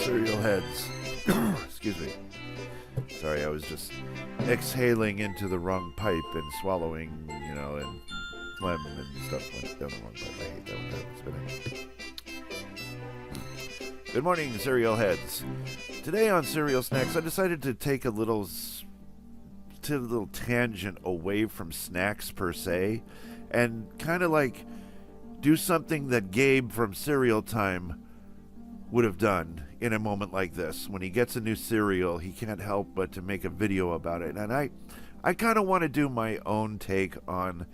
cereal heads. Excuse me. Sorry, I was just exhaling into the wrong pipe and swallowing, and phlegm and stuff went down the wrong pipe. I hate that one. Spinning. Good morning, cereal heads. Today on Cereal Snacks, I decided to take a little tangent away from snacks per se, and kind of like do something that Gabe from Cereal Time would have done in a moment like this. When he gets a new cereal, he can't help but to make a video about it. And I kind of want to do my own take on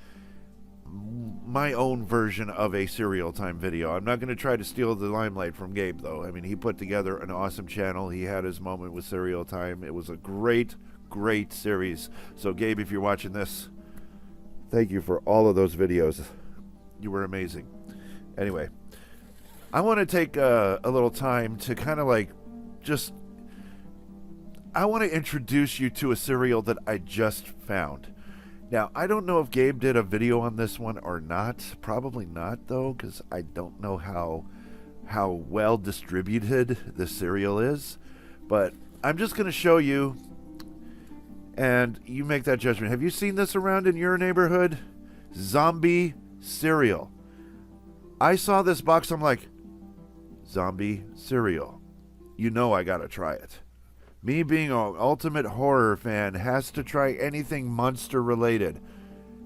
my own version of a Cereal Time video. I'm not going to try to steal the limelight from Gabe, though. I mean, he put together an awesome channel. He had his moment with Cereal Time. It was a great series. So, Gabe, if you're watching this, thank you for all of those videos. You were amazing. Anyway, I want to take a little time to kind of like I want to introduce you to a cereal that I just found. Now, I don't know if Gabe did a video on this one or not. Probably not, though, because I don't know how well distributed this cereal is. But I'm just going to show you, and you make that judgment. Have you seen this around in your neighborhood? Zombie cereal. I saw this box, I'm like, zombie cereal. You know I gotta try it. Me being an ultimate horror fan has to try anything monster related.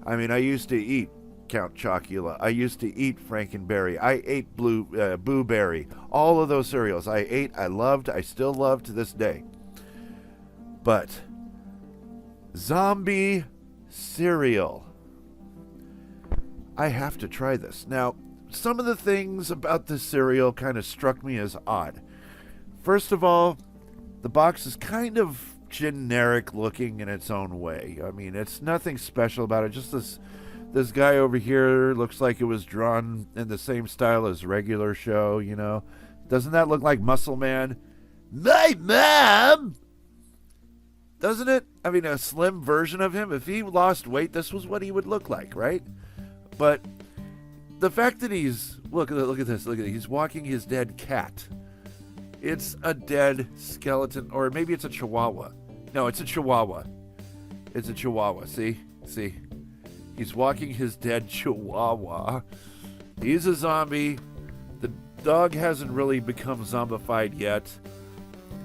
I mean, I used to eat Count Chocula. I used to eat Frankenberry. I ate Boo Berry. All of those cereals I ate, I loved, I still love to this day. But zombie cereal. I have to try this. Now, some of the things about this cereal kind of struck me as odd. First of all, the box is kind of generic looking in its own way. I mean, it's nothing special about it. Just this guy over here looks like it was drawn in the same style as regular show, you know. Doesn't that look like Muscle Man? My mom! Doesn't it? I mean, a slim version of him. If he lost weight, this was what he would look like, right? But the fact that look at this, he's walking his dead cat. It's a dead skeleton, or maybe it's a chihuahua. No, it's a chihuahua. It's a chihuahua, see? He's walking his dead chihuahua. He's a zombie. The dog hasn't really become zombified yet.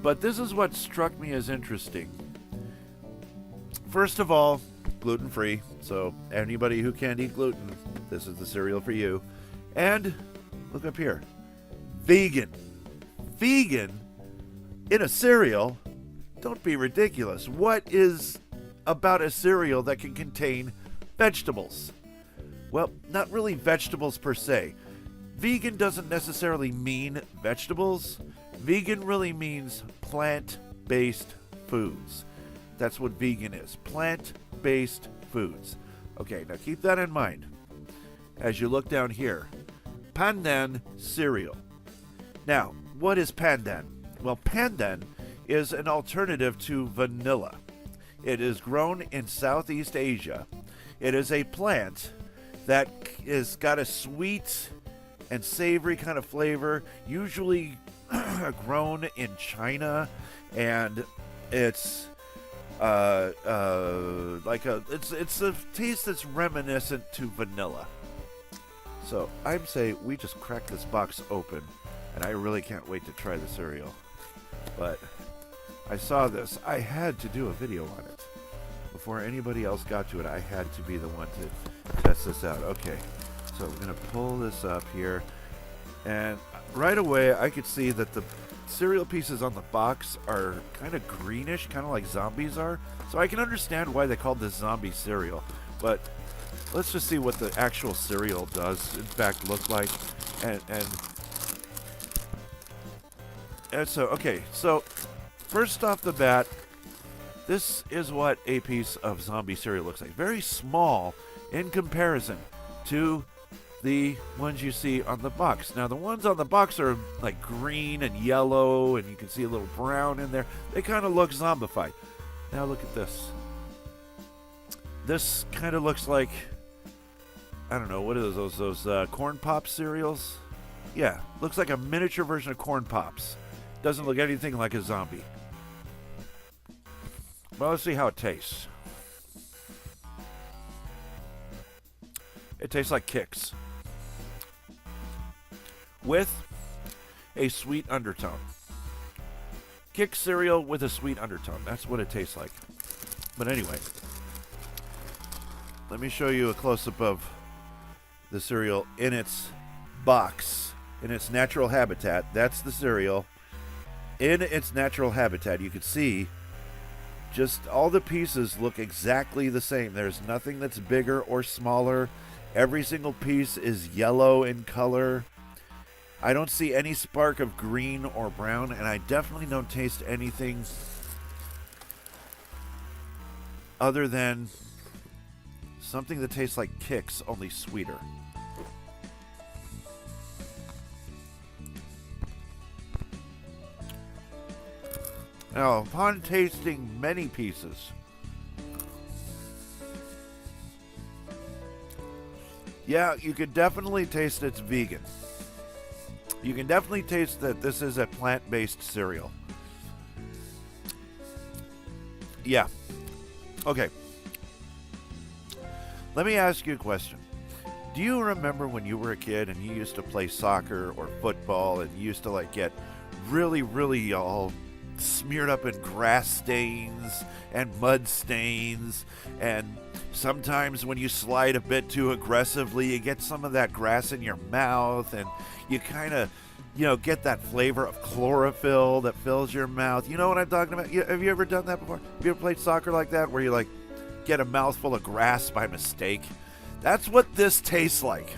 But this is what struck me as interesting. First of all, gluten-free, so anybody who can't eat gluten, this is the cereal for you. And look up here, vegan in a cereal. Don't be ridiculous. What is about a cereal that can contain vegetables? Well, not really vegetables per se. Vegan doesn't necessarily mean vegetables. Vegan really means plant-based foods. That's what vegan is, plant-based foods. Okay, now keep that in mind as you look down here. Pandan cereal. Now, what is pandan? Well, pandan is an alternative to vanilla. It is grown in Southeast Asia. It is a plant that is got a sweet and savory kind of flavor, usually grown in China, and it's it's a taste that's reminiscent to vanilla. So I'm saying we just crack this box open, and I really can't wait to try the cereal. But I saw this. I had to do a video on it. Before anybody else got to it, I had to be the one to test this out. Okay, so we're going to pull this up here. And right away, I could see that the cereal pieces on the box are kind of greenish, kind of like zombies are. So I can understand why they called this zombie cereal. But let's just see what the actual cereal does, in fact, look like. And so, okay, so first off the bat, this is what a piece of zombie cereal looks like. Very small in comparison to the ones you see on the box. Now, the ones on the box are like green and yellow, and you can see a little brown in there. They kind of look zombified. Now, look at this. This kind of looks like, I don't know, what are those Corn Pop cereals? Yeah, looks like a miniature version of Corn Pops. Doesn't look anything like a zombie. Well, let's see how it tastes. It tastes like Kix, with a sweet undertone. Kix cereal with a sweet undertone. That's what it tastes like. But anyway, let me show you a close-up of the cereal in its box, in its natural habitat. That's the cereal. In its natural habitat, you can see just all the pieces look exactly the same. There's nothing that's bigger or smaller. Every single piece is yellow in color. I don't see any spark of green or brown, and I definitely don't taste anything other than something that tastes like Kix, only sweeter. Now, upon tasting many pieces, yeah, you can definitely taste it's vegan. You can definitely taste that this is a plant-based cereal. Yeah. Okay. Let me ask you a question. Do you remember when you were a kid and you used to play soccer or football and you used to like get really, really all smeared up in grass stains and mud stains, and sometimes when you slide a bit too aggressively, you get some of that grass in your mouth, and you kind of, get that flavor of chlorophyll that fills your mouth. You know what I'm talking about? Have you ever done that before? Have you ever played soccer like that, where you like get a mouthful of grass by mistake? That's what this tastes like.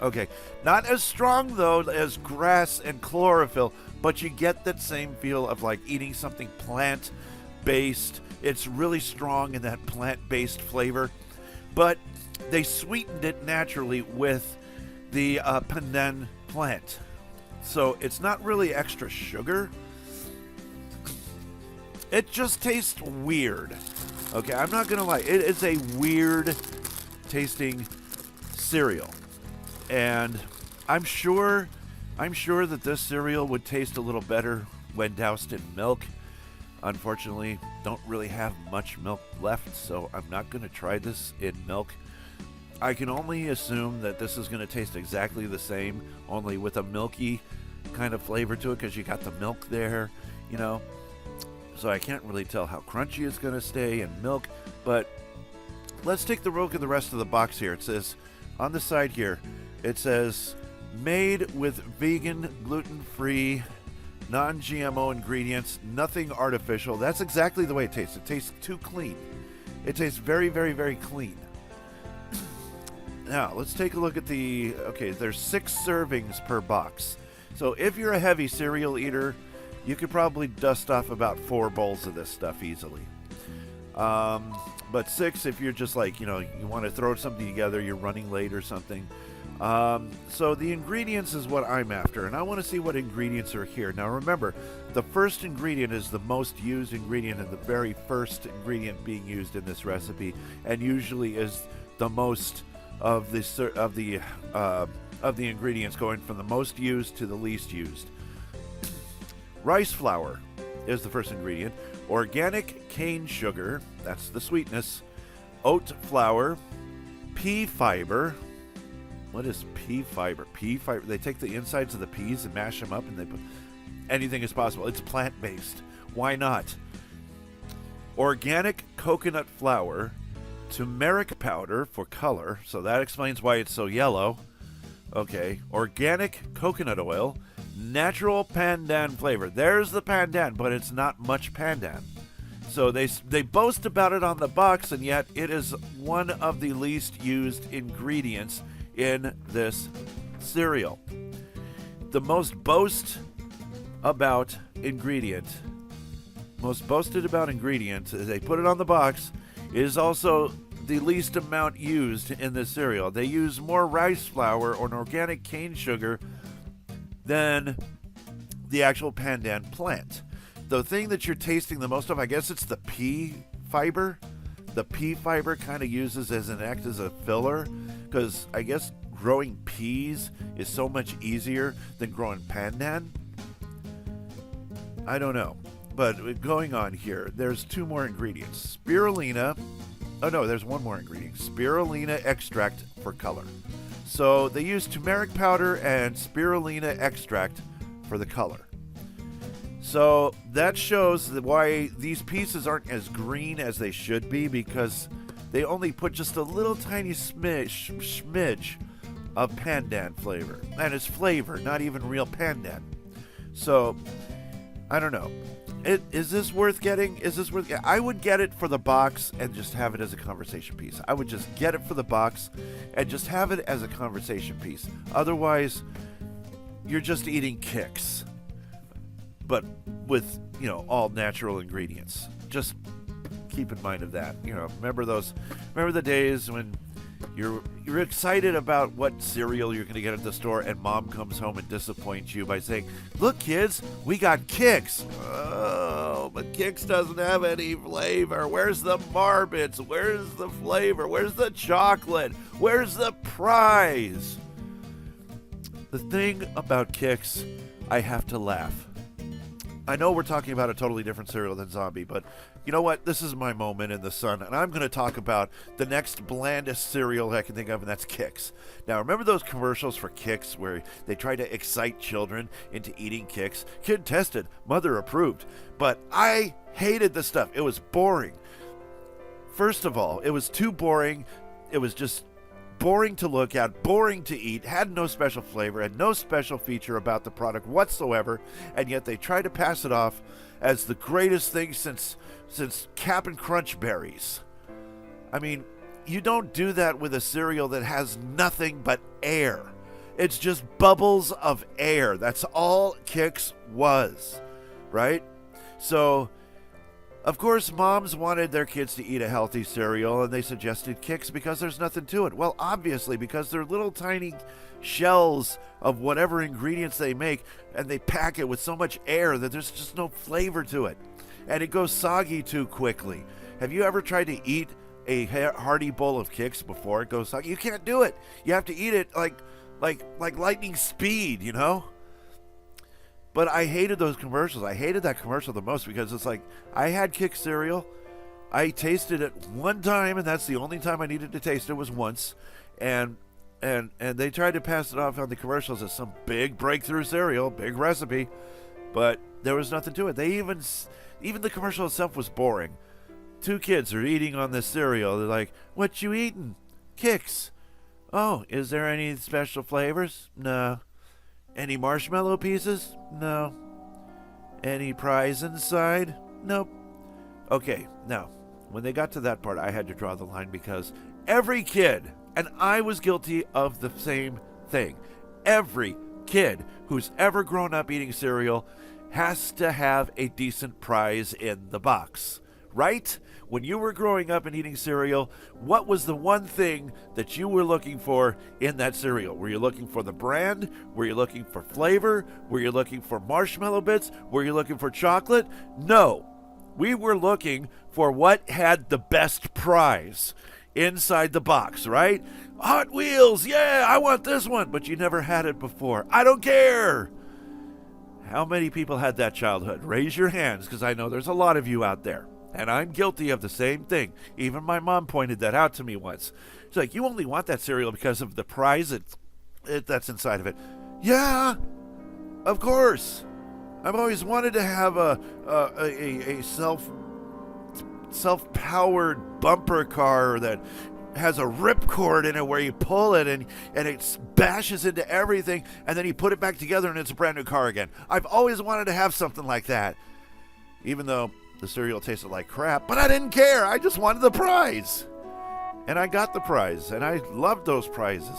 Okay, not as strong though as grass and chlorophyll, but you get that same feel of like eating something plant-based. It's really strong in that plant-based flavor, but they sweetened it naturally with the pandan plant. So it's not really extra sugar. It just tastes weird. Okay, I'm not gonna lie. It is a weird tasting cereal. And I'm sure that this cereal would taste a little better when doused in milk. Unfortunately, don't really have much milk left, so I'm not going to try this in milk. I can only assume that this is going to taste exactly the same, only with a milky kind of flavor to it, because you got the milk there, So I can't really tell how crunchy it's going to stay in milk, but let's take the look at the rest of the box here. It says, on the side here, it says, made with vegan, gluten-free, non-GMO ingredients, nothing artificial. That's exactly the way it tastes. It tastes too clean. It tastes very, very, very clean. Now, let's take a look at there's 6 servings per box. So if you're a heavy cereal eater, you could probably dust off about 4 bowls of this stuff easily. But 6 if you're just like, you want to throw something together, you're running late or something. So the ingredients is what I'm after, and I want to see what ingredients are here. Now remember, the first ingredient is the most used ingredient and the very first ingredient being used in this recipe, and usually is the most of the ingredients, going from the most used to the least used. Rice flour is the first ingredient. Organic cane sugar, that's the sweetness. Oat flour. Pea fiber. What is pea fiber? Pea fiber. They take the insides of the peas and mash them up, and they put anything is possible. It's plant-based. Why not? Organic coconut flour, turmeric powder for color, so that explains why it's so yellow. Okay. Organic coconut oil, natural pandan flavor. There's the pandan, but it's not much pandan. So they boast about it on the box, and yet it is one of the least used ingredients in this cereal. The most boasted about ingredient, they put it on the box, is also the least amount used in this cereal. They use more rice flour or an organic cane sugar than the actual pandan plant. The thing that you're tasting the most of, I guess it's the pea fiber. The pea fiber kind of uses as a filler, because I guess growing peas is so much easier than growing pandan. I don't know. But going on here, there's two more ingredients. Spirulina. Oh, no, there's one more ingredient. Spirulina extract for color. So they use turmeric powder and spirulina extract for the color. So that shows why these pieces aren't as green as they should be, because they only put just a little tiny smidge of pandan flavor. And it's flavor, not even real pandan. So, I don't know. Is this worth getting? I would get it for the box and just have it as a conversation piece. I would just get it for the box and just have it as a conversation piece. Otherwise, you're just eating Kix, but with, all natural ingredients. Just keep in mind of that. Remember the days when you're excited about what cereal you're going to get at the store, and mom comes home and disappoints you by saying, "Look, kids, we got Kix." Oh, but Kix doesn't have any flavor. Where's the Marbits? Where's the flavor? Where's the chocolate? Where's the prize? The thing about Kix, I have to laugh. I know we're talking about a totally different cereal than Zombie, but you know what? This is my moment in the sun, and I'm going to talk about the next blandest cereal I can think of, and that's Kix. Now, remember those commercials for Kix where they try to excite children into eating Kix? Kid tested, mother approved. But I hated the stuff. It was boring. First of all, it was too boring. It was just boring to look at, boring to eat, had no special flavor, had no special feature about the product whatsoever, and yet they tried to pass it off as the greatest thing since Cap'n Crunch berries. I mean, you don't do that with a cereal that has nothing but air. It's just bubbles of air. That's all Kix was, right? So, of course, moms wanted their kids to eat a healthy cereal, and they suggested Kix because there's nothing to it. Well, obviously, because they're little tiny shells of whatever ingredients they make, and they pack it with so much air that there's just no flavor to it. And it goes soggy too quickly. Have you ever tried to eat a hearty bowl of Kix before it goes soggy? You can't do it. You have to eat it like lightning speed, But I hated those commercials. I hated that commercial the most because it's like, I had Kix cereal. I tasted it one time, and that's the only time I needed to taste it was once. And they tried to pass it off on the commercials as some big breakthrough cereal, big recipe, but there was nothing to it. They even the commercial itself was boring. Two kids are eating on this cereal. They're like, "What you eating?" "Kix." "Oh, is there any special flavors?" "No." "Any marshmallow pieces?" "No." "Any prize inside?" "Nope." Okay, now, when they got to that part, I had to draw the line because every kid, and I was guilty of the same thing, every kid who's ever grown up eating cereal has to have a decent prize in the box, right? When you were growing up and eating cereal, what was the one thing that you were looking for in that cereal? Were you looking for the brand? Were you looking for flavor? Were you looking for marshmallow bits? Were you looking for chocolate? No. We were looking for what had the best prize inside the box, right? Hot Wheels, yeah, I want this one, but you never had it before. I don't care. How many people had that childhood? Raise your hands, because I know there's a lot of you out there. And I'm guilty of the same thing. Even my mom pointed that out to me once. She's like, "You only want that cereal because of the prize that's inside of it." Yeah, of course. I've always wanted to have a self-powered bumper car that has a ripcord in it where you pull it and it bashes into everything, and then you put it back together and it's a brand new car again. I've always wanted to have something like that, even though the cereal tasted like crap, but I didn't care. I just wanted the prize. And I got the prize, and I loved those prizes.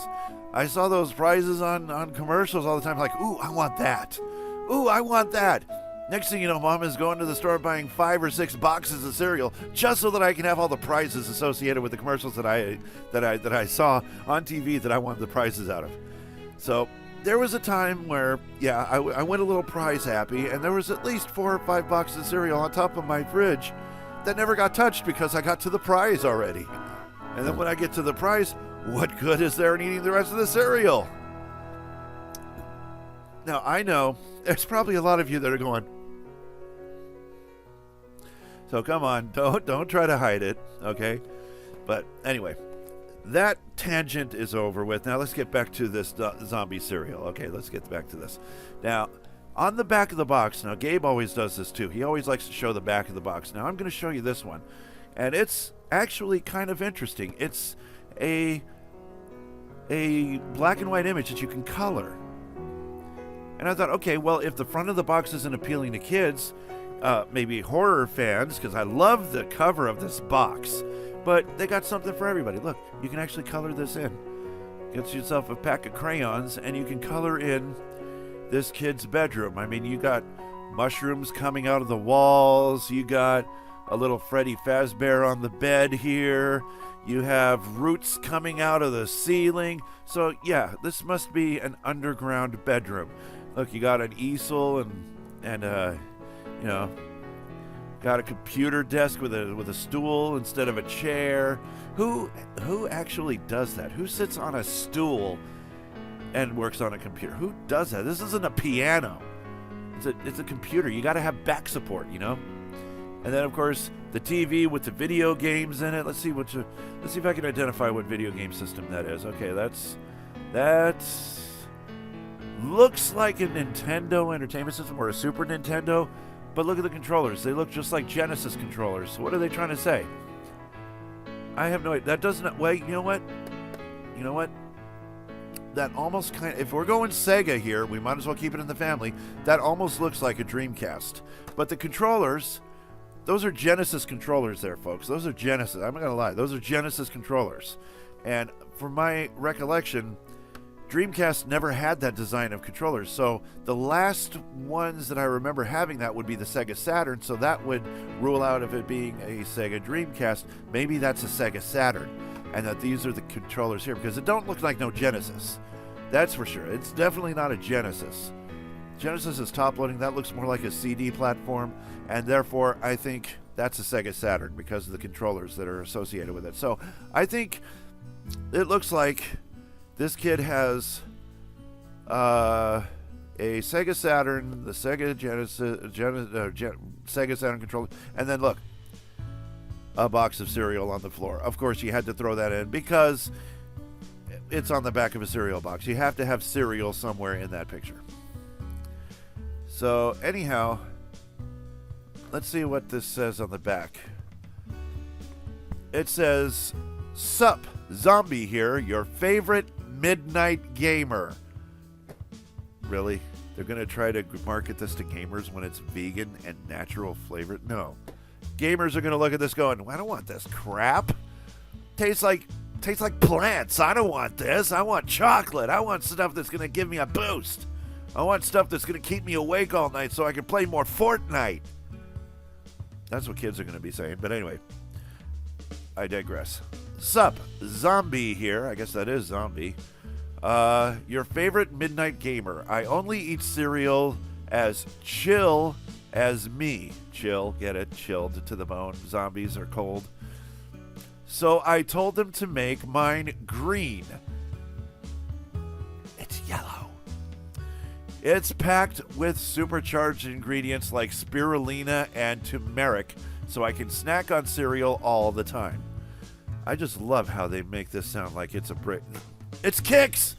I saw those prizes on commercials all the time, like, "Ooh, I want that. Ooh, I want that." Next thing you know, Mom is going to the store buying 5 or 6 boxes of cereal just so that I can have all the prizes associated with the commercials that I saw on TV that I wanted the prizes out of. So there was a time where, yeah, I went a little prize happy, and there was at least 4 or 5 boxes of cereal on top of my fridge that never got touched because I got to the prize already. And then when I get to the prize, what good is there in eating the rest of the cereal? Now, I know there's probably a lot of you that are going, So come on, don't try to hide it, okay? But anyway, that tangent is over with. Now let's get back to this zombie cereal. Okay, let's get back to this. Now, on the back of the box, now Gabe always does this too. He always likes to show the back of the box. Now I'm going to show you this one. And it's actually kind of interesting. It's a black and white image that you can color. And I thought, okay, well, if the front of the box isn't appealing to kids, maybe horror fans, because I love the cover of this box, but they got something for everybody. Look, you can actually color this in. Get yourself a pack of crayons, and you can color in this kid's bedroom. I mean, you got mushrooms coming out of the walls. You got a little Freddy Fazbear on the bed here. You have roots coming out of the ceiling. So, yeah, this must be an underground bedroom. Look, you got an easel and you know, got a computer desk with a stool instead of a chair. Who actually does that? Who sits on a stool and works on a computer? Who does that? This isn't a piano. It's a computer. You got to have back support, you know. And then of course the TV with the video games in it. Let's see if I can identify what video game system that is. Okay, that's looks like a Nintendo Entertainment System or a Super Nintendo. But look at the controllers. They look just like Genesis controllers. What are they trying to say? I have no idea. That doesn't... Wait, you know what? You know what? That almost kind of... If we're going Sega here, we might as well keep it in the family. That almost looks like a Dreamcast. But the controllers... Those are Genesis controllers there, folks. Those are Genesis. I'm not going to lie. Those are Genesis controllers. And from my recollection... Dreamcast never had that design of controllers, so the last ones that I remember having that would be the Sega Saturn, so that would rule out of it being a Sega Dreamcast. Maybe that's a Sega Saturn, and that these are the controllers here, because it don't look like no Genesis. That's for sure. It's definitely not a Genesis. Genesis is top-loading. That looks more like a CD platform, and therefore I think that's a Sega Saturn because of the controllers that are associated with it. So I think it looks like this kid has a Sega Saturn, the Sega Genesis, Sega Saturn controller, and then look, a box of cereal on the floor. Of course, you had to throw that in because it's on the back of a cereal box. You have to have cereal somewhere in that picture. So anyhow, let's see what this says on the back. It says, "Sup, Zombie here, your favorite midnight gamer." Really? They're going to try to market this to gamers when it's vegan and natural flavored? No. Gamers are going to look at this going, I don't want this crap. Tastes like plants. I don't want this. I want chocolate. I want stuff that's going to give me a boost. I want stuff that's going to keep me awake all night so I can play more Fortnite. That's what kids are going to be saying. But anyway, I digress. Sup, Zombie here. I guess that is Zombie. Your favorite midnight gamer. I only eat cereal as chill as me. Chill, get it? Chilled to the bone. Zombies are cold. So I told them to make mine green. It's yellow. It's packed with supercharged ingredients like spirulina and turmeric, so I can snack on cereal all the time. I just love how they make this sound like it's a brick. It's Kix!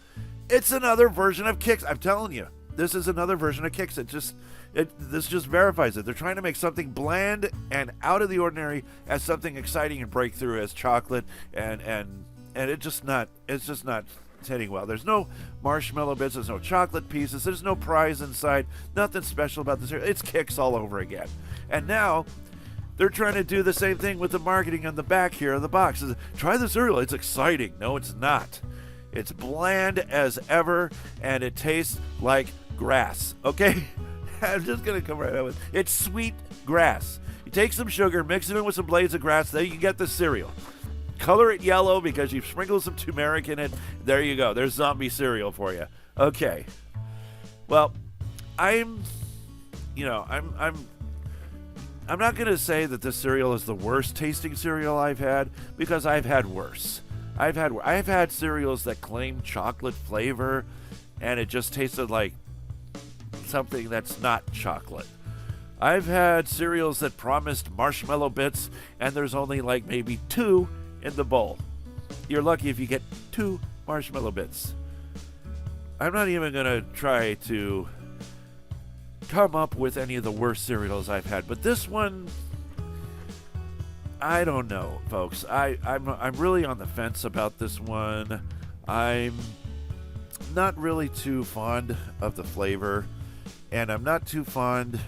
It's another version of Kix. I'm telling you, this is another version of Kix. This just verifies it. They're trying to make something bland and out of the ordinary as something exciting and breakthrough as chocolate, and it's just not hitting well. There's no marshmallow bits, there's no chocolate pieces, there's no prize inside, nothing special about this. It's Kix all over again. And now they're trying to do the same thing with the marketing on the back here of the box. Try the cereal, it's exciting. No, it's not. It's bland as ever, and it tastes like grass, okay? I'm just going to come right out with it. It's sweet grass. You take some sugar, mix it in with some blades of grass, there you get the cereal. Color it yellow because you've sprinkled some turmeric in it. There you go. There's zombie cereal for you. Okay. Well, I'm not going to say that this cereal is the worst tasting cereal I've had, because I've had worse. I've had cereals that claim chocolate flavor, and it just tasted like something that's not chocolate. I've had cereals that promised marshmallow bits, and there's only like maybe 2 in the bowl. You're lucky if you get 2 marshmallow bits. I'm not even going to try to come up with any of the worst cereals I've had, but this one, I don't know, folks. I'm really on the fence about this one. I'm not really too fond of the flavor, and I'm not too fond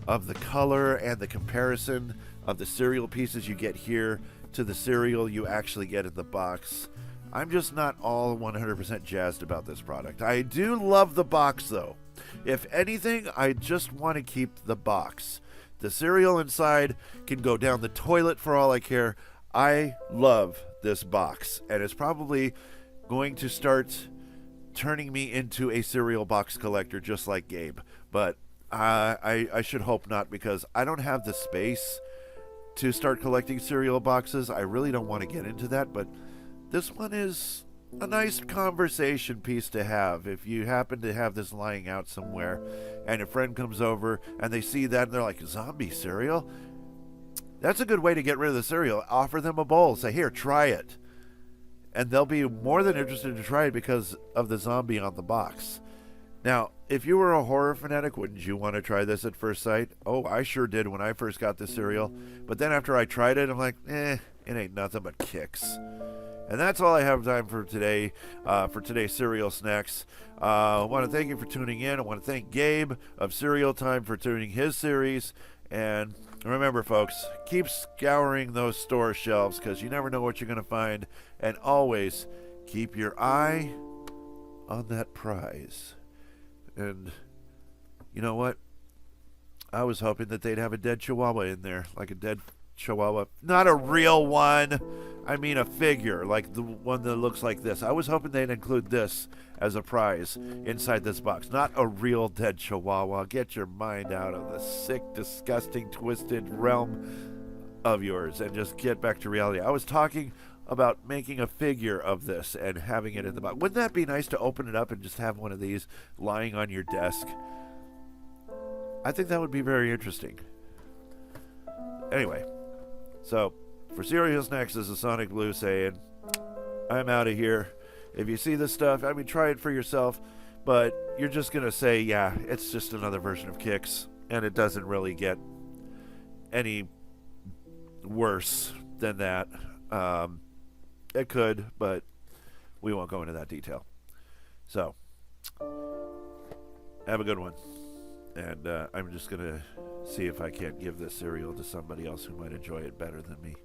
of the color and the comparison of the cereal pieces you get here to the cereal you actually get in the box. I'm just not all 100% jazzed about this product. I do love the box, though. If anything, I just want to keep the box. The cereal inside can go down the toilet for all I care. I love this box, and it's probably going to start turning me into a cereal box collector just like Gabe. But I should hope not, because I don't have the space to start collecting cereal boxes. I really don't want to get into that, but this one is a nice conversation piece to have. If you happen to have this lying out somewhere and a friend comes over and they see that and they're like, zombie cereal? That's a good way to get rid of the cereal. Offer them a bowl. Say, here, try it. And they'll be more than interested to try it because of the zombie on the box. Now, if you were a horror fanatic, wouldn't you want to try this at first sight? Oh, I sure did when I first got this cereal. But then after I tried it, I'm like, it ain't nothing but kicks. And that's all I have time for today, for today's Cereal Snacks. I want to thank you for tuning in. I want to thank Gabe of Cereal Time for tuning his series. And remember, folks, keep scouring those store shelves, because you never know what you're going to find. And always keep your eye on that prize. And you know what? I was hoping that they'd have a dead chihuahua in there, like a dead chihuahua. Not a real one. I mean a figure, like the one that looks like this. I was hoping they'd include this as a prize inside this box. Not a real dead chihuahua. Get your mind out of the sick, disgusting, twisted realm of yours and just get back to reality. I was talking about making a figure of this and having it in the box. Wouldn't that be nice to open it up and just have one of these lying on your desk? I think that would be very interesting. Anyway, so for Cereal Snacks, this is Sonic Blue saying, I'm out of here. If you see this stuff, I mean, try it for yourself, but you're just going to say, yeah, it's just another version of Kix, and it doesn't really get any worse than that. It could, but we won't go into that detail. So, have a good one. And I'm just going to see if I can't give this cereal to somebody else who might enjoy it better than me.